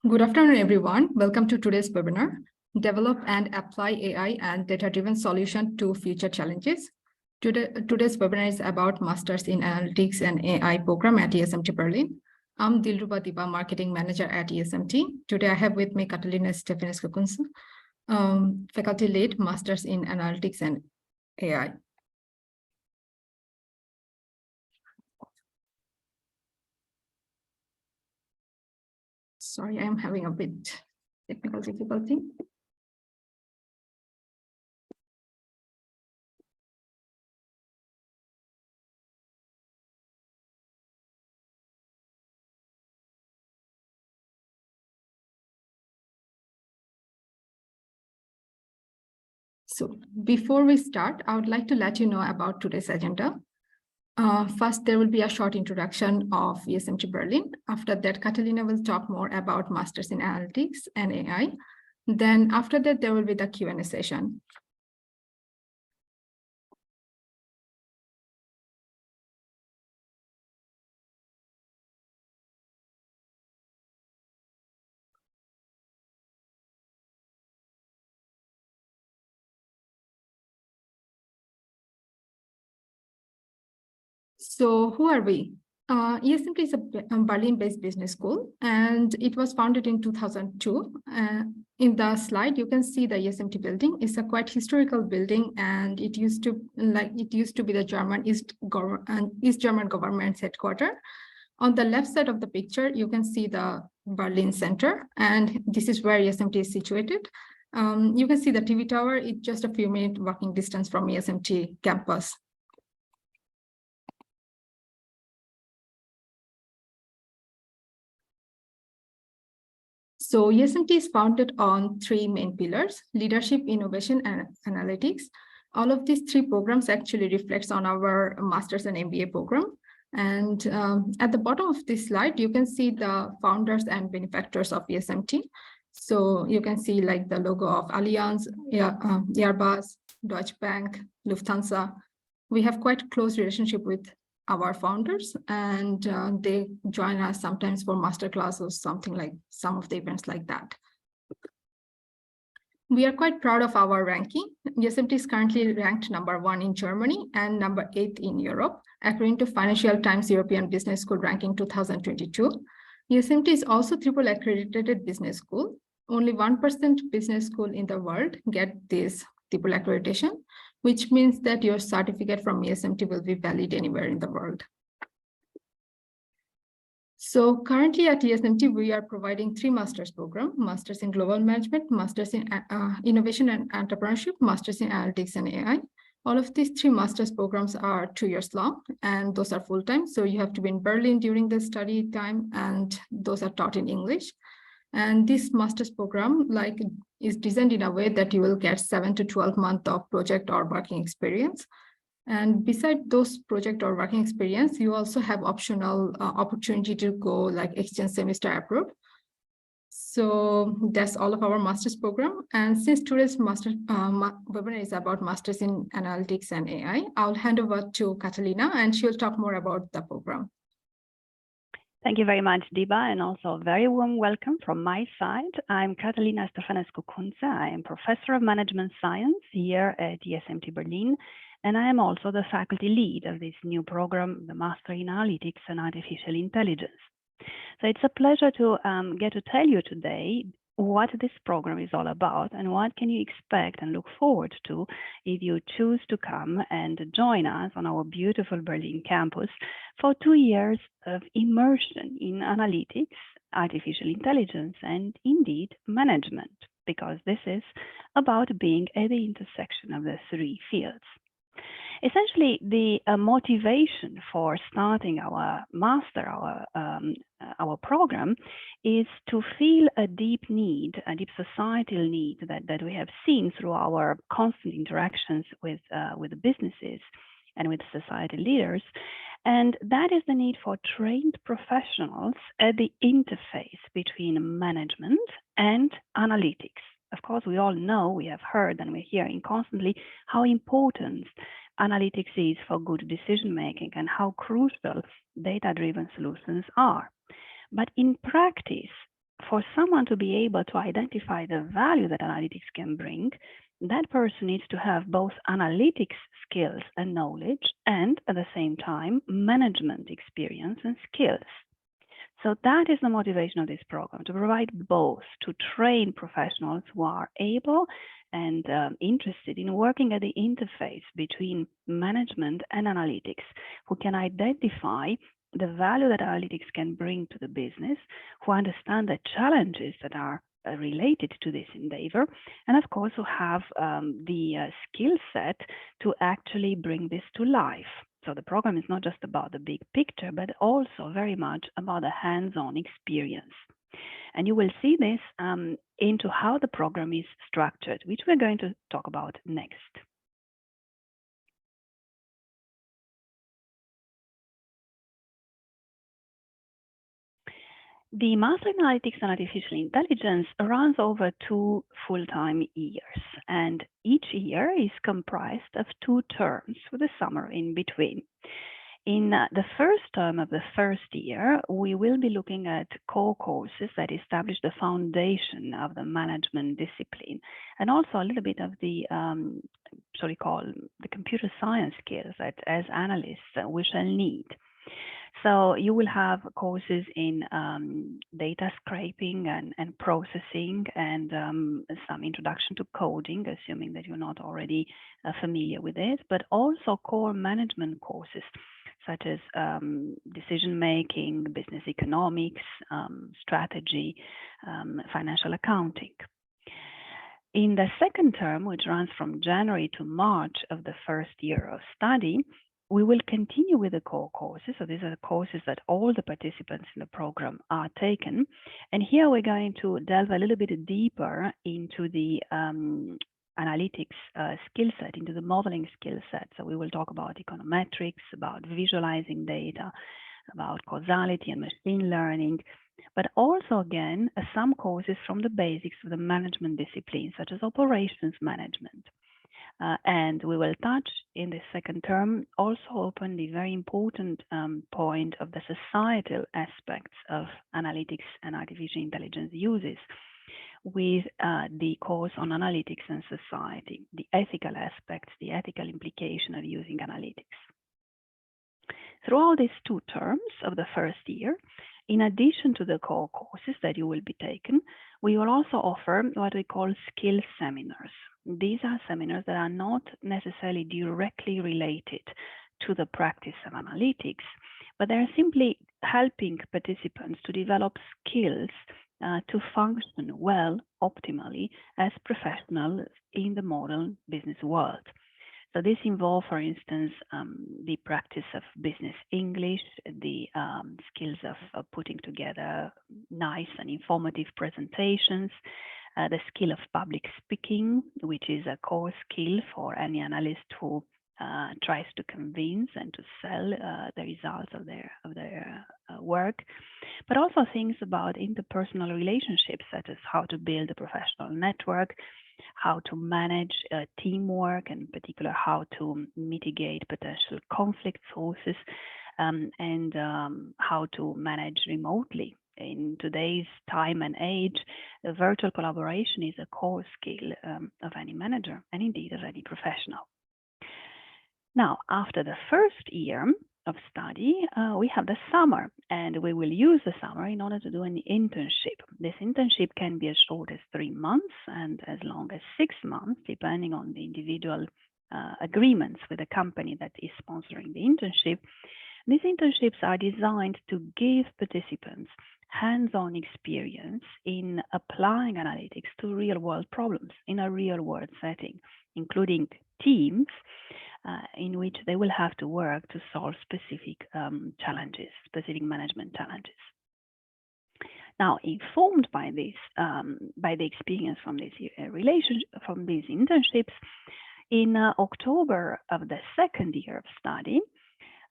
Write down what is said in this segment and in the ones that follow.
Good afternoon, everyone. Welcome to today's webinar, Develop and Apply AI and Data-Driven Solution to Future Challenges. Today's webinar is about Masters in Analytics and AI program at ESMT Berlin. I'm Dilruba Diba, Marketing Manager at ESMT. Today, I have with me Catalina Stefanescu-Cuntze, Faculty Lead, Masters in Analytics and AI. Sorry, I'm having a bit technical difficulty. So before we start, I would like to let you know about today's agenda. First, there will be a short introduction of ESMT Berlin. After that, Catalina will talk more about Masters in Analytics and AI. Then after that, there will be the Q&A session. So who are we? ESMT is a Berlin-based business school, and it was founded in 2002. In the slide, you can see the ESMT building. It's a quite historical building, and it used to be the German East German government's headquarters. On the left side of the picture, you can see the Berlin Center, and this is where ESMT is situated. You can see the TV tower. It's just a few minutes walking distance from ESMT campus. So ESMT is founded on three main pillars: leadership, innovation, and analytics. All of these three programs actually reflects on our master's and MBA program. And at the bottom of this slide, you can see the founders and benefactors of ESMT. So you can see like the logo of Allianz, Airbus, Deutsche Bank, Lufthansa. We have quite close relationship with our founders, and they join us sometimes for masterclass or something like some of the events like that. We are quite proud of our ranking. ESMT is currently ranked #1 in Germany and #8 in Europe, according to Financial Times European Business School Ranking 2022. ESMT is also triple accredited business school. Only 1% business school in the world get this triple accreditation, which means that your certificate from ESMT will be valid anywhere in the world. So currently at ESMT, we are providing 3 master's programs: Masters in Global Management, Masters in Innovation and Entrepreneurship, Masters in Analytics and AI. All of these 3 master's programs are 2 years long, and those are full-time. So you have to be in Berlin during the study time, and those are taught in English. And this master's program is designed in a way that you will get 7 to 12 months of project or working experience. And besides those project or working experience, you also have optional opportunity to go like exchange semester abroad. So that's all of our master's program. And since today's webinar is about Masters in Analytics and AI, I'll hand over to Catalina, and she'll talk more about the program. Thank you very much, Diba, and also a very warm welcome from my side. I'm Catalina Stefanescu-Cuntze. I am Professor of Management Science here at ESMT Berlin, and I am also the faculty lead of this new program, the Master in Analytics and Artificial Intelligence. So it's a pleasure to get to tell you today what this program is all about and what can you expect and look forward to if you choose to come and join us on our beautiful Berlin campus for 2 years of immersion in analytics, artificial intelligence, and indeed management, because this is about being at the intersection of the 3 fields. Essentially, the motivation for starting our master, our program, is to feel a deep need, a deep societal need that we have seen through our constant interactions with the businesses and with society leaders. And that is the need for trained professionals at the interface between management and analytics. Of course, we all know, we have heard, and we're hearing constantly how important analytics is for good decision-making and how crucial data-driven solutions are. But in practice, for someone to be able to identify the value that analytics can bring, that person needs to have both analytics skills and knowledge, and at the same time, management experience and skills. So that is the motivation of this program, to provide both, to train professionals who are able and interested in working at the interface between management and analytics, who can identify the value that analytics can bring to the business, who understand the challenges that are related to this endeavor, and of course who have the skill set to actually bring this to life. So the program is not just about the big picture, but also very much about the hands-on experience. And you will see this into how the program is structured, which we're going to talk about next. The Master in Analytics and Artificial Intelligence runs over 2 full-time years, and each year is comprised of 2 terms with a summer in between. In the first term of the first year, we will be looking at core courses that establish the foundation of the management discipline, and also a little bit of the, shall we call, the computer science skills that as analysts we shall need. So you will have courses in data scraping and processing, and some introduction to coding, assuming that you're not already familiar with it, but also core management courses, such as decision making, business economics, strategy, financial accounting. In the second term, which runs from January to March of the first year of study, we will continue with the core courses. So these are the courses that all the participants in the program are taken. And here we're going to delve a little bit deeper into the analytics skill set, into the modeling skill set. So we will talk about econometrics, about visualizing data, about causality and machine learning, but also, again, some courses from the basics of the management disciplines, such as operations management. And we will touch in the second term, also open the very important point of the societal aspects of analytics and artificial intelligence uses, with the course on analytics and society, the ethical aspects, the ethical implication of using analytics. Throughout these 2 terms of the first year, in addition to the core courses that you will be taken, we will also offer what we call skill seminars. These are seminars that are not necessarily directly related to the practice of analytics, but they're simply helping participants to develop skills to function well, optimally, as professionals in the modern business world. So this involves, for instance, the practice of business English, the skills of putting together nice and informative presentations, the skill of public speaking, which is a core skill for any analyst who tries to convince and to sell the results of their work, but also things about interpersonal relationships, such as how to build a professional network, how to manage teamwork, and in particular how to mitigate potential conflict sources, and how to manage remotely. In today's time and age, virtual collaboration is a core skill of any manager, and indeed of any professional. Now, after the first year of study, we have the summer, and we will use the summer in order to do an internship. This internship can be as short as 3 months and as long as 6 months, depending on the individual agreements with the company that is sponsoring the internship. These internships are designed to give participants hands-on experience in applying analytics to real-world problems in a real-world setting, including teams in which they will have to work to solve specific challenges, specific management challenges. Now, informed by this, by the experience from this from these internships, in October of the second year of study,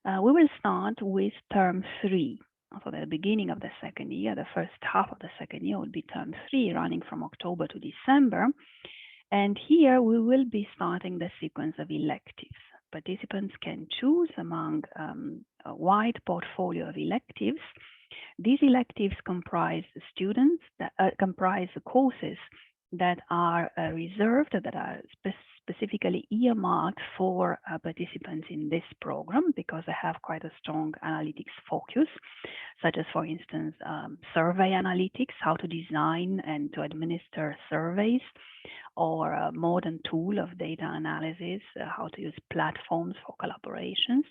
we will start with term 3. So the beginning of the second year, the first half of the second year will be term 3, running from October to December. And here we will be starting the sequence of electives. Participants can choose among a wide portfolio of electives These electives comprise students that comprise courses that are reserved, that are specifically earmarked for participants in this program because they have quite a strong analytics focus, such as, for instance, survey analytics, how to design and to administer surveys, or a modern tool of data analysis, how to use platforms for collaborations.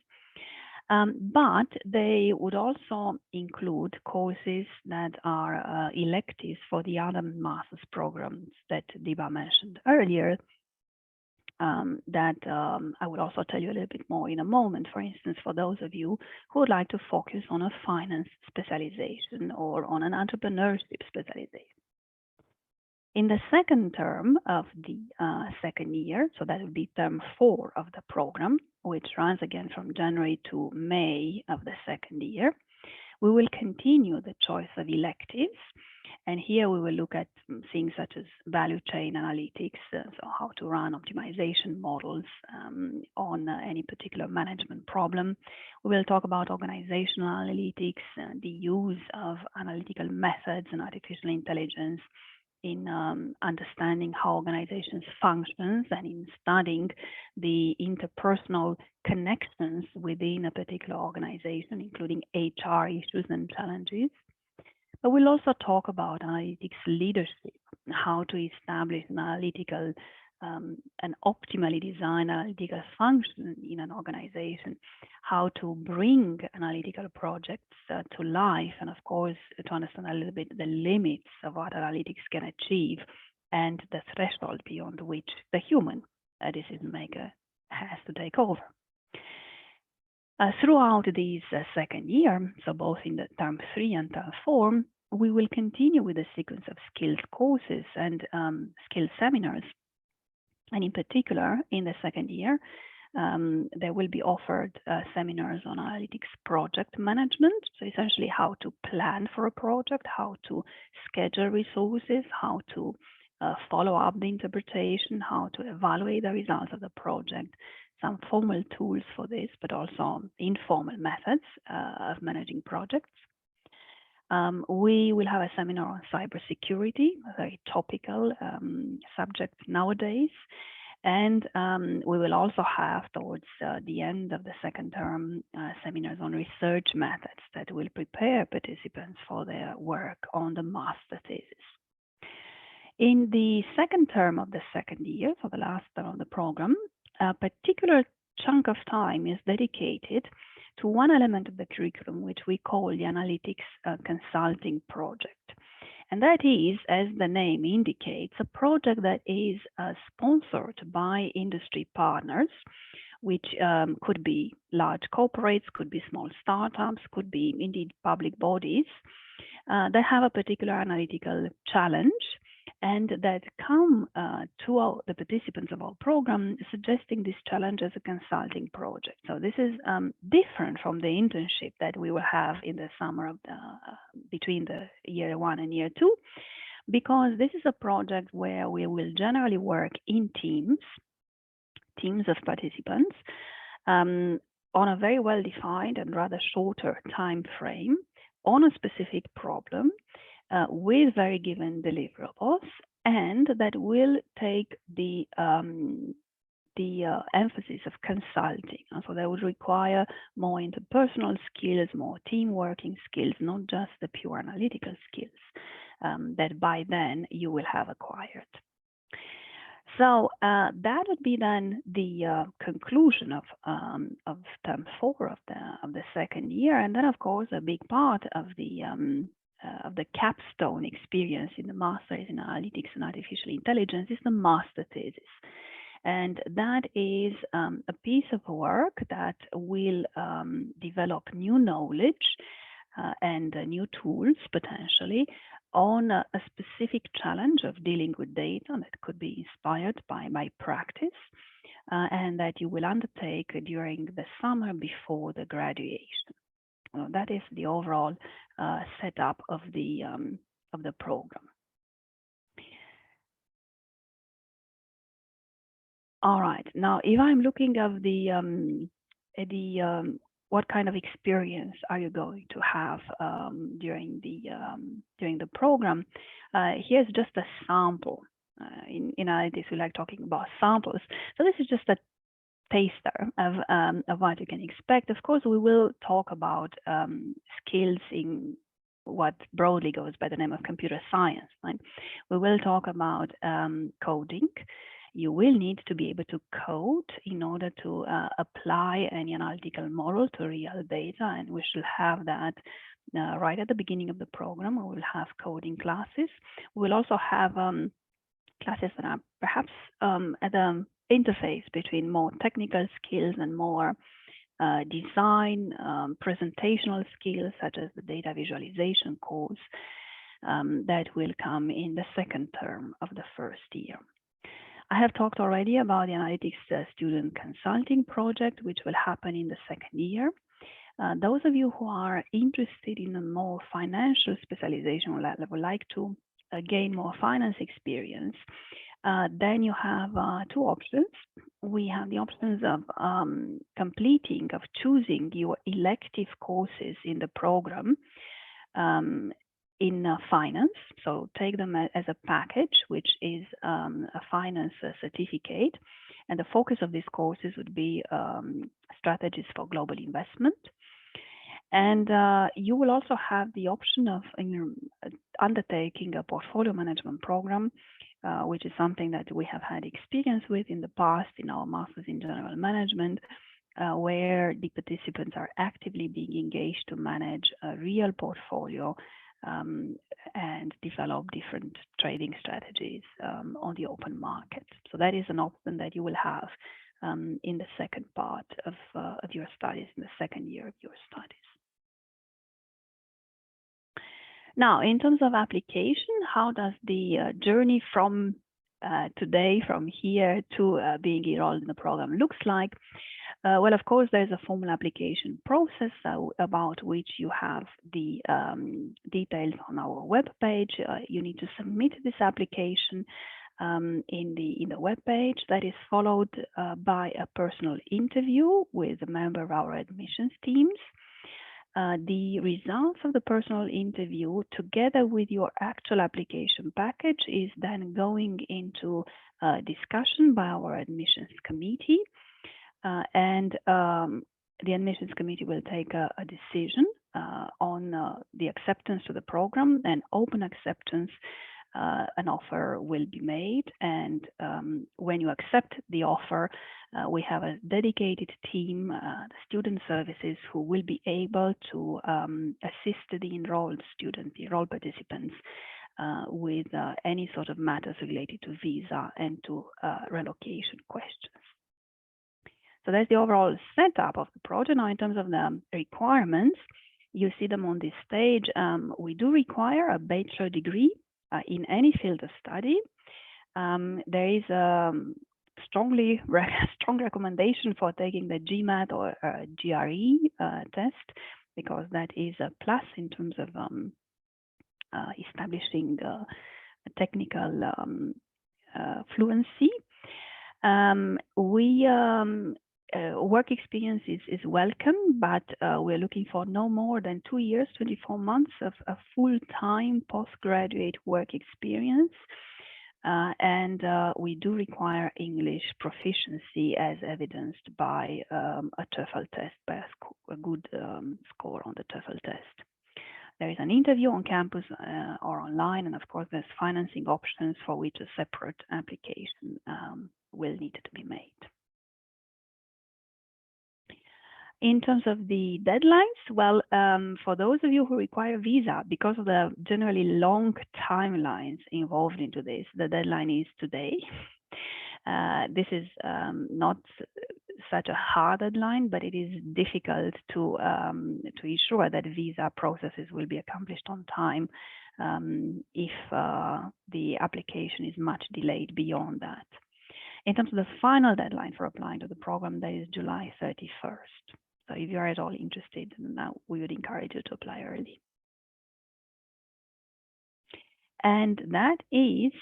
But they would also include courses that are electives for the other master's programs that Diba mentioned earlier, that I would also tell you a little bit more in a moment. For instance, for those of you who would like to focus on a finance specialization or on an entrepreneurship specialization. In the second term of the second year, so that would be term 4 of the program, which runs again from January to May of the second year, we will continue the choice of electives. And here we will look at things such as value chain analytics, so how to run optimization models on any particular management problem. We will talk about organizational analytics, the use of analytical methods and artificial intelligence in understanding how organizations function and in studying the interpersonal connections within a particular organization, including HR issues and challenges. But we'll also talk about analytics leadership, how to establish an analytical an optimally designed analytical function in an organization, how to bring analytical projects to life, and of course, to understand a little bit the limits of what analytics can achieve and the threshold beyond which the human decision maker has to take over. Throughout this second year, so both in the term 3 and term 4, we will continue with a sequence of skills courses and skills seminars. And in particular, in the second year, there will be offered seminars on analytics project management. So essentially how to plan for a project, how to schedule resources, how to follow up the interpretation, how to evaluate the results of the project, some formal tools for this, but also informal methods of managing projects. We will have a seminar on cybersecurity, a very topical subject nowadays. And we will also have, towards the end of the second term, seminars on research methods that will prepare participants for their work on the master thesis. In the second term of the second year, so the last term of the program, a particular chunk of time is dedicated to one element of the curriculum, which we call the analytics consulting project. And that is, as the name indicates, a project that is sponsored by industry partners, which could be large corporates, could be small startups, could be indeed public bodies that have a particular analytical challenge, and that come to the participants of our program suggesting this challenge as a consulting project. So this is different from the internship that we will have in the summer of the, between the year 1 and year 2, because this is a project where we will generally work in teams of participants on a very well-defined and rather shorter time frame on a specific problem, with very given deliverables, and that will take the emphasis of consulting. So that would require more interpersonal skills, more team working skills, not just the pure analytical skills that by then you will have acquired. So that would be then the conclusion of term 4 of the second year, and then of course a big part of the capstone experience in the Master's in Analytics and Artificial Intelligence is the master thesis. And that is a piece of work that will develop new knowledge and new tools potentially on a specific challenge of dealing with data that could be inspired by practice and that you will undertake during the summer before the graduation. Well, that is the overall setup of the program. All right. Now, if I'm looking at the what kind of experience are you going to have during the program? Here's just a sample. In analytics, we like talking about samples. So this is just a taster of what you can expect. Of course, we will talk about skills in what broadly goes by the name of computer science. Right? We will talk about coding. You will need to be able to code in order to apply any analytical model to real data, and we shall have that right at the beginning of the program. We will have coding classes. We will also have classes that are perhaps at the interface between more technical skills and more design, presentational skills, such as the data visualization course that will come in the second term of the first year. I have talked already about the analytics student consulting project, which will happen in the second year. Those of you who are interested in a more financial specialization would like to gain more finance experience, then you have two options. We have the options of choosing your elective courses in the program in finance. So take them as a package, which is a finance certificate. And the focus of these courses would be strategies for global investment. And you will also have the option of undertaking a portfolio management program, which is something that we have had experience with in the past in our Masters in General Management, where the participants are actively being engaged to manage a real portfolio and develop different trading strategies on the open market. So that is an option that you will have in the second part of your studies, in the second year of your studies. Now, in terms of application, how does the journey from today, from here to being enrolled in the program looks like? Well, of course, there's a formal application process about which you have the details on our webpage. You need to submit this application in the webpage. That is followed by a personal interview with a member of our admissions teams. The results of the personal interview, together with your actual application package, is then going into discussion by our admissions committee. And the admissions committee will take a decision on the acceptance to the program, and open acceptance. An offer will be made, and when you accept the offer, we have a dedicated team, the student services, who will be able to assist the enrolled students, the enrolled participants, with any sort of matters related to visa and to relocation questions. So that's the overall setup of the project. Now, in terms of the requirements, you see them on this stage. We do require a bachelor degree in any field of study. There is a strong recommendation for taking the GMAT or GRE test, because that is a plus in terms of establishing the technical fluency. Work experience is welcome, but we're looking for no more than 2 years, 24 months of full-time postgraduate work experience. And we do require English proficiency, as evidenced by a TOEFL test, by a good score on the TOEFL test. There is an interview on campus or online, and of course there's financing options for which a separate application will need to be made. In terms of the deadlines, well, for those of you who require visa, because of the generally long timelines involved into this, the deadline is today. This is not such a hard deadline, but it is difficult to ensure that visa processes will be accomplished on time if the application is much delayed beyond that. In terms of the final deadline for applying to the program, that is July 31st. So if you're at all interested, now we would encourage you to apply early. And that is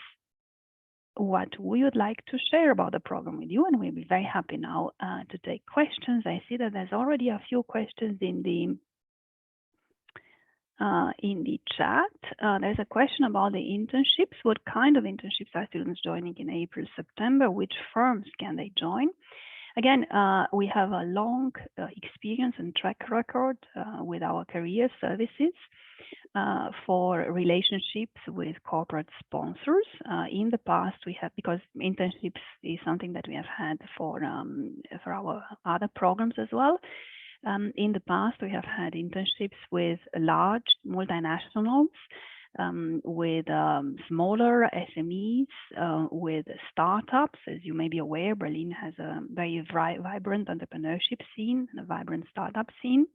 what we would like to share about the program with you, and we'll be very happy now to take questions. I see that there's already a few questions in the chat. There's a question about the internships. What kind of internships are students joining in April, September? Which firms can they join? Again, we have a long experience and track record with our career services for relationships with corporate sponsors. In the past, we have, because internships is something that we have had for our other programs as well. In the past, we have had internships with large multinationals, with smaller SMEs, with startups. As you may be aware, Berlin has a very vibrant entrepreneurship scene and a vibrant startup scene.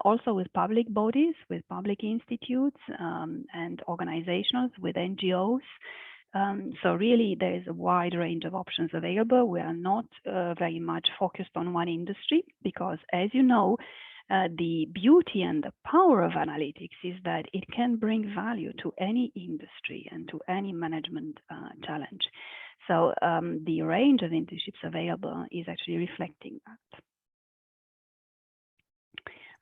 Also with public bodies, with public institutes and organizations, with NGOs. So really, there is a wide range of options available. We are not very much focused on one industry because, as you know, the beauty and the power of analytics is that it can bring value to any industry and to any management challenge. So the range of internships available is actually reflecting that.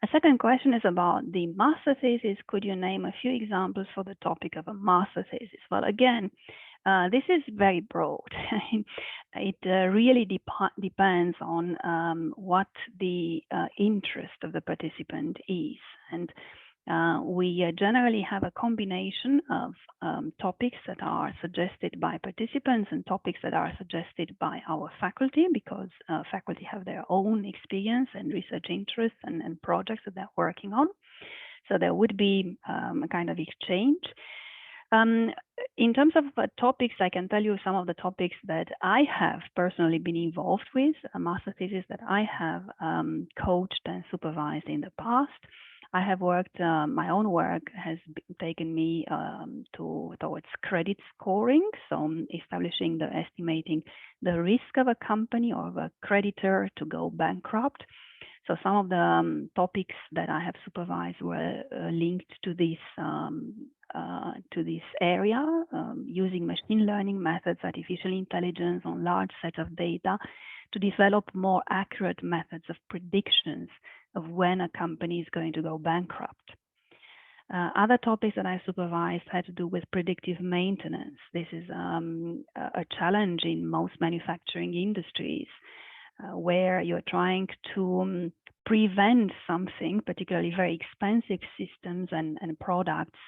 A second question is about the master thesis. Could you name a few examples for the topic of a master thesis? Well, again, this is very broad. It really depends on what the interest of the participant is. And we generally have a combination of topics that are suggested by participants and topics that are suggested by our faculty, because faculty have their own experience and research interests and projects that they're working on. So there would be a kind of exchange. In terms of topics, I can tell you some of the topics that I have personally been involved with, a master thesis that I have coached and supervised in the past. I have worked, my own work has taken me towards credit scoring, so estimating the risk of a company or of a creditor to go bankrupt. So some of the topics that I have supervised were linked to this area, using machine learning methods, artificial intelligence on large sets of data to develop more accurate methods of predictions of when a company is going to go bankrupt. Other topics that I supervised had to do with predictive maintenance. This is a challenge in most manufacturing industries, where you're trying to prevent something, particularly very expensive systems and products,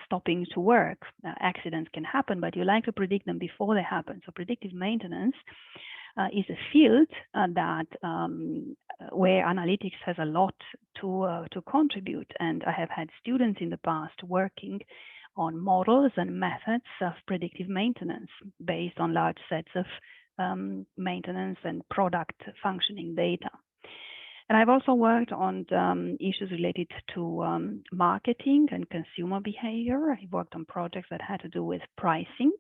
stopping to work. Accidents can happen, but you like to predict them before they happen. So predictive maintenance is a field that where analytics has a lot to contribute. And I have had students in the past working on models and methods of predictive maintenance based on large sets of maintenance and product functioning data. And I've also worked on issues related to marketing and consumer behavior. I worked on projects that had to do with pricing.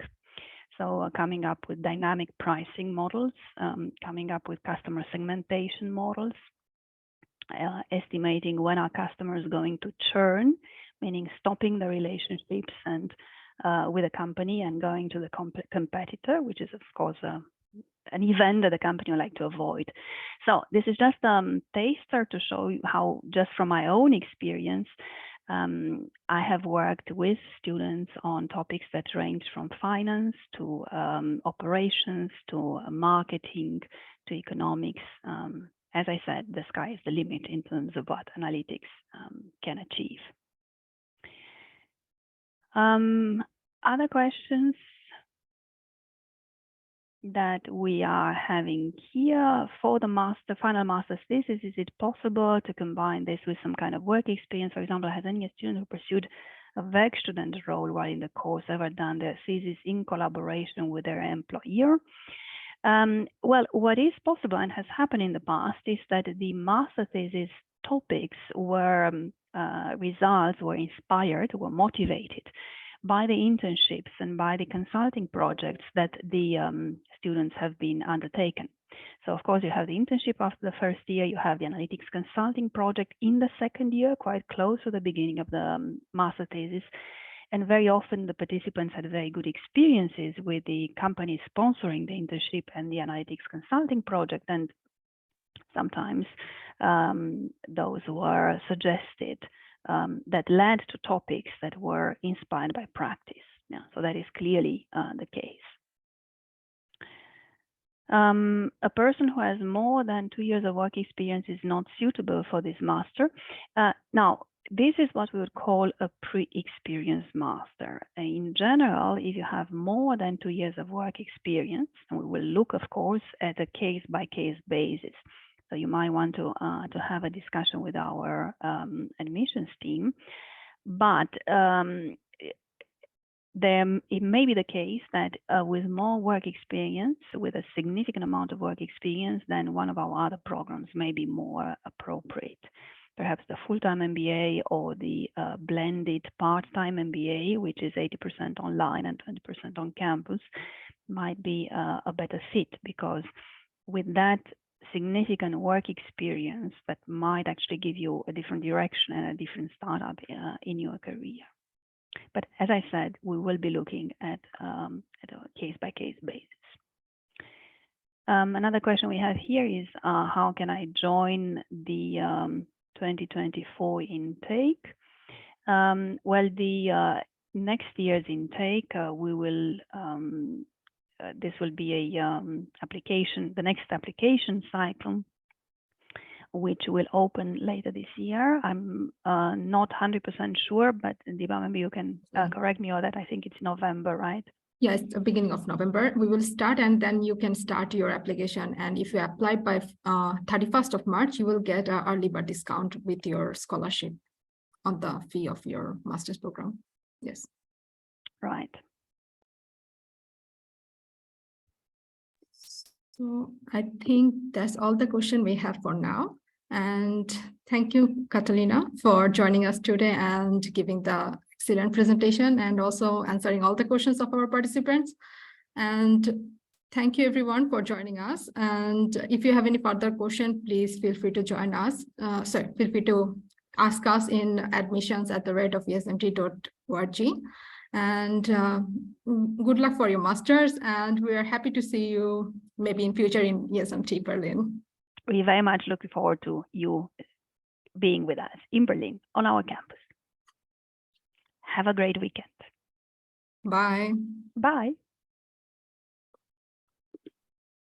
So coming up with dynamic pricing models, coming up with customer segmentation models, estimating when our customer is going to churn, meaning stopping the relationships and with a company and going to the competitor, which is of course an event that the company would like to avoid. So this is just a taster to show you how, just from my own experience, I have worked with students on topics that range from finance to operations to marketing to economics. As I said, the sky is the limit in terms of what analytics can achieve. Other questions that we are having here for the final master's thesis, is it possible to combine this with some kind of work experience? For example, has any student who pursued a Werkstudent role while in the course ever done their thesis in collaboration with their employer? Well, what is possible and has happened in the past is that the master thesis topics were results were inspired, were motivated by the internships and by the consulting projects that the students have been undertaken. So of course you have the internship after the first year, you have the analytics consulting project in the second year, quite close to the beginning of the master thesis. And very often the participants had very good experiences with the company sponsoring the internship and the analytics consulting project. And sometimes those were suggested that led to topics that were inspired by practice. Yeah, so that is clearly the case. A person who has more than 2 years of work experience is not suitable for this master. Now, this is what we would call a pre-experienced master. In general, if you have more than 2 years of work experience, and we will look, of course, at a case-by-case basis. So you might want to have a discussion with our admissions team, but it may be the case that with more work experience, with a significant amount of work experience, then one of our other programs may be more appropriate. Perhaps the full-time MBA or the blended part-time MBA, which is 80% online and 20% on campus, might be a better fit, because with that significant work experience, that might actually give you a different direction and a different startup in your career. But as I said, we will be looking at a case-by-case basis. Another question we have here is, how can I join the 2024 intake? Well, the next year's intake, we will, this will be a application, the next application cycle, which will open later this year. I'm not 100% sure, but Diba, maybe you can correct me on that. I think it's November, right? Yes, the beginning of November. We will start, and then you can start your application. And if you apply by 31st of March, you will get an early bird discount with your scholarship on the fee of your master's program. Yes. Right. So I think that's all the question we have for now. And thank you, Catalina, for joining us today and giving the excellent presentation and also answering all the questions of our participants. And thank you, everyone, for joining us. And if you have any further questions, please feel free to join us. Feel free to ask us in admissions@esmt.org. And good luck for your masters, and we are happy to see you maybe in future in ESMT Berlin. We very much looking forward to you being with us in Berlin on our campus. Have a great weekend. Bye. Bye.